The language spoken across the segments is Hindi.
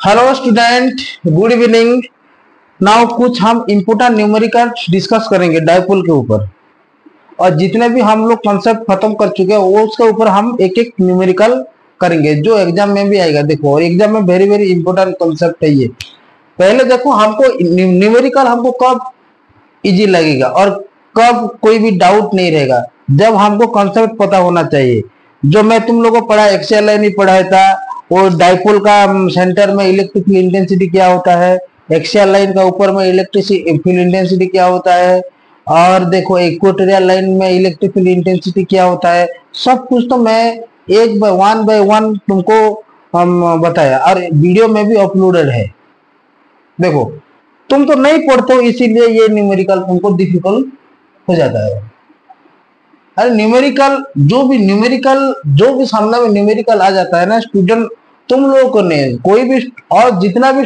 Hello student, good evening. Now कुछ हम इम्पोर्टेंट न्यूमेरिकल डिस्कस करेंगे डायपोल के ऊपर। और जितने भी हम लोग कॉन्सेप्ट खत्म कर चुके हैं वो उसके ऊपर हम एक एक न्यूमेरिकल करेंगे जो एग्जाम में भी आएगा। देखो, और एग्जाम में वेरी वेरी इंपॉर्टेंट कॉन्सेप्ट है ये। पहले देखो, हमको न्यूमेरिकल हमको कब इजी लगेगा और कब कोई भी डाउट नहीं रहेगा, जब हमको कॉन्सेप्ट पता होना चाहिए। जो मैं तुम लोगों को पढ़ा, एक्सियल लाइन ही पढ़ाया था। वो डाइपोल का सेंटर में इलेक्ट्रिक फील्ड इंटेंसिटी क्या होता है, एक्सियल लाइन का ऊपर में इलेक्ट्रिक फील्ड इंटेंसिटी क्या होता है, और देखो इक्वेटोरियल लाइन में इलेक्ट्रिक फील्ड इंटेंसिटी क्या होता है। सब कुछ तो मैं एक बाय वन तुमको हम बताया और वीडियो में भी अपलोडेड है। देखो, तुम तो नहीं पढ़ते हो इसीलिए ये न्यूमेरिकल तुमको डिफिकल्ट हो जाता है। अरे न्यूमेरिकल जो भी सामने में न्यूमेरिकल आ जाता है ना स्टूडेंट, तुम लोगों को नहीं, कोई भी और जितना भी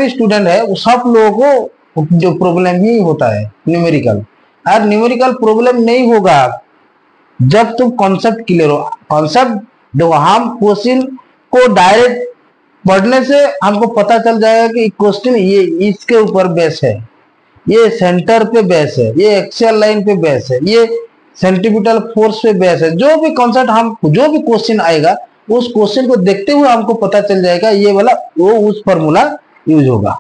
स्टूडेंट है वो सब लोगों को जो प्रॉब्लम ही होता है न्यूमेरिकल। और न्यूमेरिकल प्रॉब्लम नहीं होगा जब तुम कॉन्सेप्ट क्लियर हो। कॉन्सेप्ट देखो, हम क्वेश्चन को डायरेक्ट पढ़ने से हमको पता चल जाएगा कि क्वेश्चन ये इसके ऊपर बेस है, ये सेंटर पे बेस है, ये एक्सियल लाइन पे बेस है, ये सेंटीमीटर फोर्स पे बेस है। जो भी कॉन्सेप्ट हम जो भी क्वेश्चन आएगा उस क्वेश्चन को देखते हुए हमको पता चल जाएगा ये वाला वो उस फॉर्मूला यूज होगा।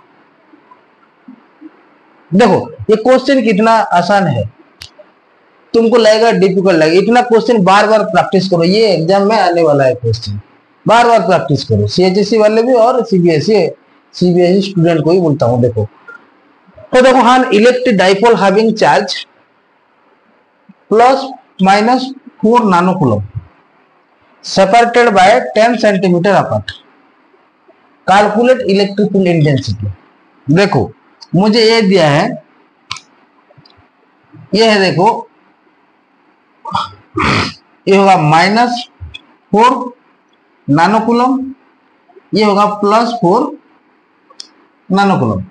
देखो, ये क्वेश्चन कितना आसान है, तुमको लगेगा डिफिकल्ट लगेगा। इतना क्वेश्चन बार बार प्रैक्टिस करो, ये एग्जाम में आने वाला है क्वेश्चन। बार बार प्रैक्टिस करो, सीएचएससी वाले भी और सीबीएसई स्टूडेंट को ही बोलता हूं। देखो, तो देखो, हाँ, electric dipole having charge +-4 nanocoulomb separated by 10 centimetre apart, calculate electric field intensity. देखो, मुझे ये दिया है, ये है, देखो ये होगा -4 नानोकूलम, ये होगा +4 नानोकूलम,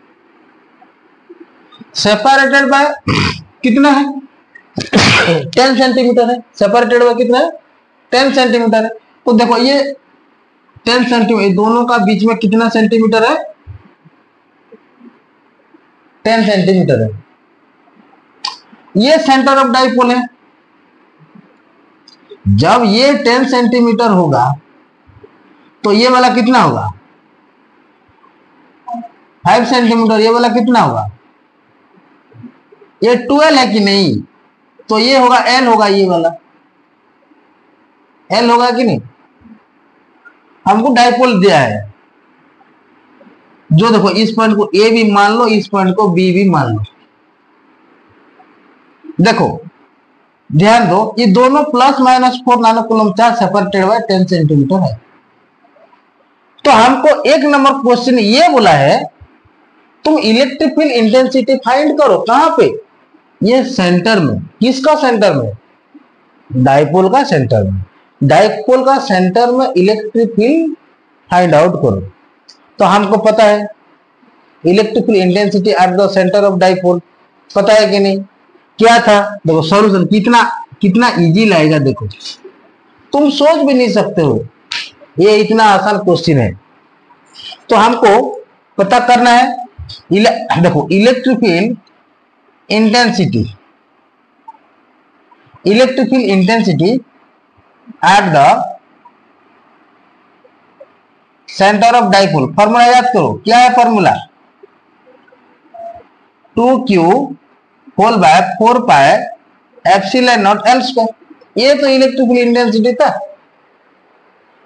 सेपरेटेड बाय कितना है 10 सेंटीमीटर है। सेपरेटेड बाय कितना है 10 सेंटीमीटर है। तो देखो, ये 10 सेंटीमीटर, दोनों का बीच में कितना सेंटीमीटर है 10 सेंटीमीटर है। ये सेंटर ऑफ डाइपोल है। जब ये 10 सेंटीमीटर होगा तो ये वाला कितना होगा 5 सेंटीमीटर, ये वाला कितना होगा, ये 12 है कि नहीं, तो ये होगा L होगा, ये वाला L होगा कि नहीं। हमको डाइपोल दिया है जो, देखो, इस पॉइंट को A भी मान लो, इस पॉइंट को B भी मान लो। देखो ध्यान दो, ये दोनों +-4 नानोकूलम चार्ज सेपरेटेड बाय 10 सेंटीमीटर है। तो हमको एक नंबर क्वेश्चन ये बोला है तुम इलेक्ट्रिक फील्ड इंटेंसिटी फाइंड करो। कहां पे, ये सेंटर में। किसका सेंटर में, डाइपोल का सेंटर में। डाइपोल का सेंटर में इलेक्ट्रिक फील्ड फाइंड आउट करो। तो हमको पता है electric field intensity at the centre of dipole, पता है कि नहीं। क्या था, देखो सॉल्यूशन कितना इजी लगेगा। देखो, तुम सोच भी नहीं सकते हो, ये इतना आसान क्वेश्चन है। तो हमको पता करना है, देखो, electric field intensity at the centre of dipole. Formula याद करो, क्या है फॉर्मूला, 2q/4πε0 ये तो इलेक्ट्रिक फील्ड इंटेंसिटी था,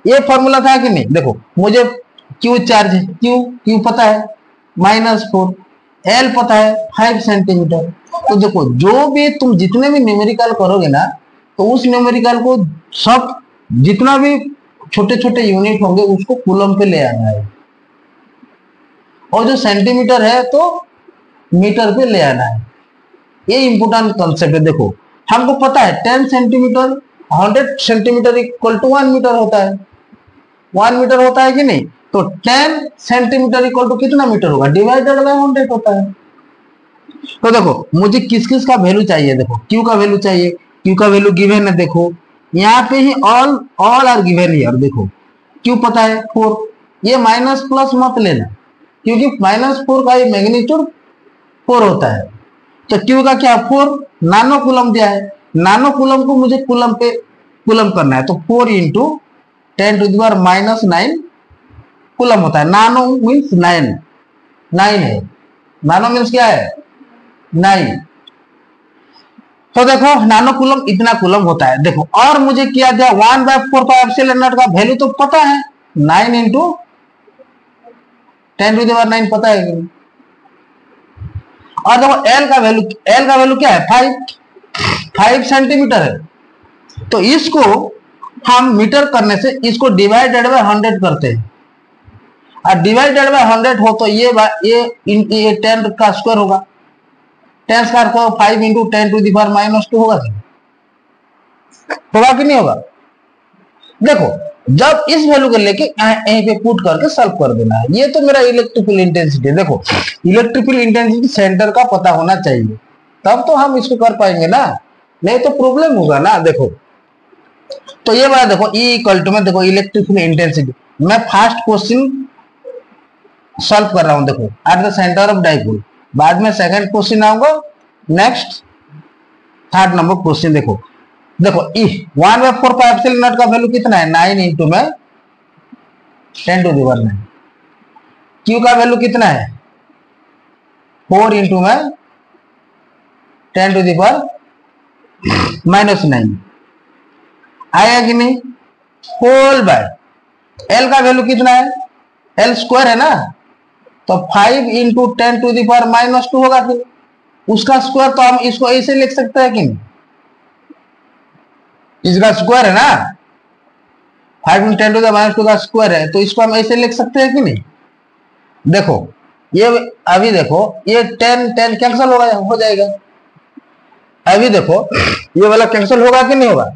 ये फॉर्मूला था कि नहीं। देखो, मुझे Q चार्ज है, Q पता है -4, L पता है 5 सेंटीमीटर। तो देखो, जो भी तुम जितने भी न्यूमेरिकल करोगे ना, तो उस न्यूमेरिकल को सब जितना भी छोटे छोटे यूनिट होंगे उसको कूलम पे ले आना है, और जो सेंटीमीटर है तो मीटर पे ले आना है। ये इंपोर्टेंट कॉन्सेप्ट है। देखो, हमको पता है 10 centimetre 100 centimetre equal to 1 metre होता है, 1 मीटर होता है कि नहीं। तो 10 सेंटीमीटर इक्वल टू कितना मीटर होगा, डिवाइडेड बाय 100 होता है। तो देखो, मुझे किस किस का वैल्यू चाहिए, देखो Q का वैल्यू चाहिए, Q का वैल्यू गिवन है। देखो यहाँ पे ही ऑल आर गिवन हियर। देखो Q पता है 4, ये माइनस प्लस मत लेना, क्योंकि -4 का ये मैग्नीट्यूड 4 होता है। तो Q का क्या 4 नानो कूलम दिया है, नानो कूलम को मुझे कूलम पे कूलम करना है, तो 4 इंटू 10⁻⁹ कूलम होता है। नानो मीन्स 9 है, नानो मीन्स क्या है 9। तो देखो नानो कूलम इतना कूलम होता है। देखो और मुझे किया दिया 1/4 का वैल्यू तो पता है, 9 इंटू 10⁹ पता है कि नहीं। और देखो L का वैल्यू क्या है 5 सेंटीमीटर है। तो इसको हम मीटर करने से इसको डिवाइडेड बाय 100 करते हैं, और डिवाइडेड बाय 100 हो तो ये 10 का स्क्वायर होगा, 10 स्क्वायर को 5 इंटू 10⁻⁻² होगा कि नहीं होगा। देखो जब इस वैल्यू को लेके यहीं पे पुट करके सॉल्व कर देना है। ये तो मेरा इलेक्ट्रिकल इंटेंसिटी। देखो इलेक्ट्रिकल इंटेंसिटी सेंटर का पता होना चाहिए, तब तो हम इसको कर पाएंगे ना, नहीं तो प्रॉब्लम होगा ना। देखो तो ये बात देखो E इक्वल टू में देखो इलेक्ट्रिकल इंटेंसिटी, मैं फर्स्ट क्वेश्चन सॉल्व कर रहा हूं। देखो at the centre of dipole, बाद में सेकंड क्वेश्चन आऊंगा, नेक्स्ट थर्ड नंबर क्वेश्चन। देखो E 1/4 का वैल्यू कितना है 9 इंटू में 10⁹। Q का वैल्यू कितना है 4 इंटू में 10⁻⁻⁹ आया कि नहीं, होल बाय। L का वैल्यू कितना है, L स्क्वायर है ना, तो 5 इंटू 10⁻⁻² होगा, फिर उसका स्क्वायर तो हम इसको ऐसे लिख सकते हैं कि नहीं, इसका स्क्वायर है ना, 5 इंटू 10⁻² का स्क्वायर है, तो इसको हम ऐसे लिख सकते हैं कि नहीं। देखो ये अभी देखो ये 10 कैंसिल हो जाएगा। अभी देखो ये वाला कैंसिल होगा कि नहीं होगा,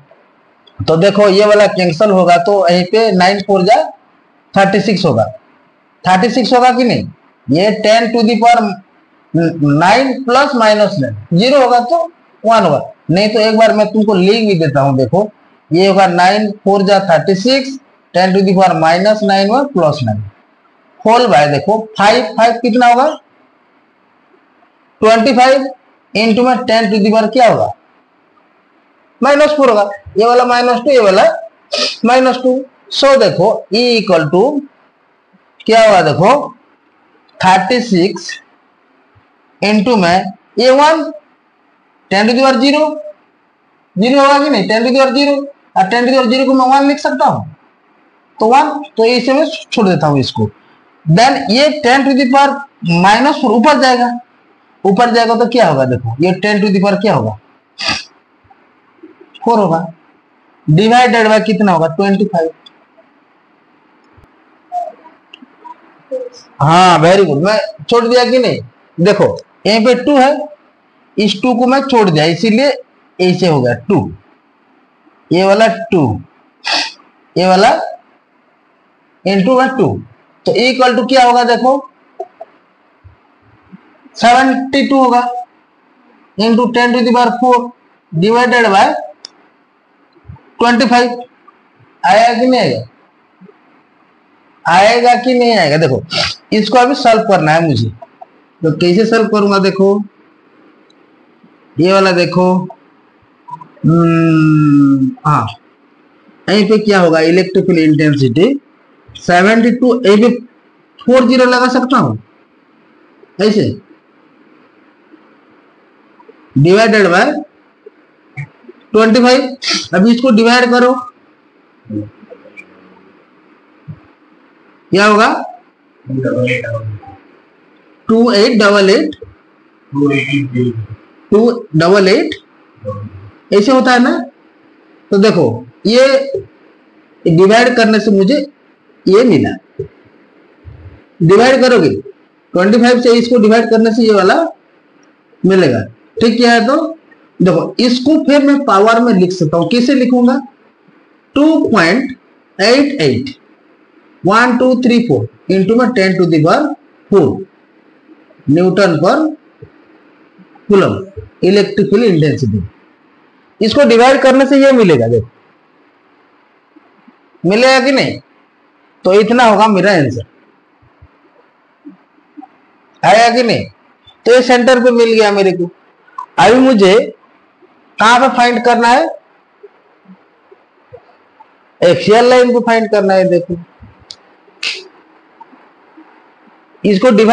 तो देखो ये वाला कैंसिल होगा, तो यहीं पे 9 4 जा 36 होगा, 36 होगा कि नहीं। ये 10⁻⁹ प्लस माइनस 0 होगा तो 1 होगा, नहीं तो एक बार मैं तुमको लिख भी देता हूं। देखो ये होगा 9 4 जा 36, 10⁻⁻9 और प्लस 9 होल बाय। देखो 5 कितना होगा 25 इंटू में 10⁻⁻ क्या होगा -4 होगा, ये वाला -2 ये वाला -2। सो देखो E इक्वल टू क्या होगा, देखो 36 इंटू में ये 1 10⁻0 0 होगा कि नहीं, 10⁻0 और 10⁻0 को मैं 1 लिख सकता हूं, तो 1, तो इसे मैं छोड़ देता हूं इसको। देन ये 10⁻⁻4 ऊपर जाएगा तो क्या होगा, देखो ये 10⁻ क्या होगा 4 होगा, डिवाइडेड बाय कितना होगा 25। हाँ वेरी गुड, मैं छोड़ दिया कि नहीं। देखो यहीं पे 2 है, इस 2 को मैं छोड़ दिया, इसीलिए ऐसे हो गया 2, ये वाला 2, ये वाला इंटू में 2, तो इक्वल टू क्या होगा, देखो 72 होगा इंटू 10⁻4 डिवाइडेड बाय 25। आएगा कि नहीं आएगा कि नहीं आएगा। देखो इसको अभी सॉल्व करना है मुझे, तो कैसे सॉल्व करूंगा, देखो ये वाला देखो हाँ यहीं पे क्या होगा इलेक्ट्रिकल इंटेंसिटी 72, यहीं पे 40 लगा सकता हूं ऐसे, डिवाइडेड बाय 25। अभी इसको डिवाइड करो, क्या होगा 2888 ऐसे होता है ना। तो देखो ये डिवाइड करने से मुझे ये मिला, डिवाइड करोगे 25 से इसको डिवाइड करने से ये वाला मिलेगा, ठीक क्या है। तो देखो इसको फिर मैं पावर में लिख सकता हूं, कैसे लिखूंगा 2.88 1 2 3 4 इंटू में 10⁻4 न्यूटन पर कूलम इलेक्ट्रिकल इंटेंसिटी। इसको डिवाइड करने से ये मिलेगा, देखो मिलेगा कि नहीं। तो इतना होगा मेरा आंसर, आया कि नहीं। तो ये सेंटर पे मिल गया मेरे को। अभी मुझे कहां पे फाइंड करना है, एक्सियल लाइन को फाइंड करना है। देखो इसको डिवाइड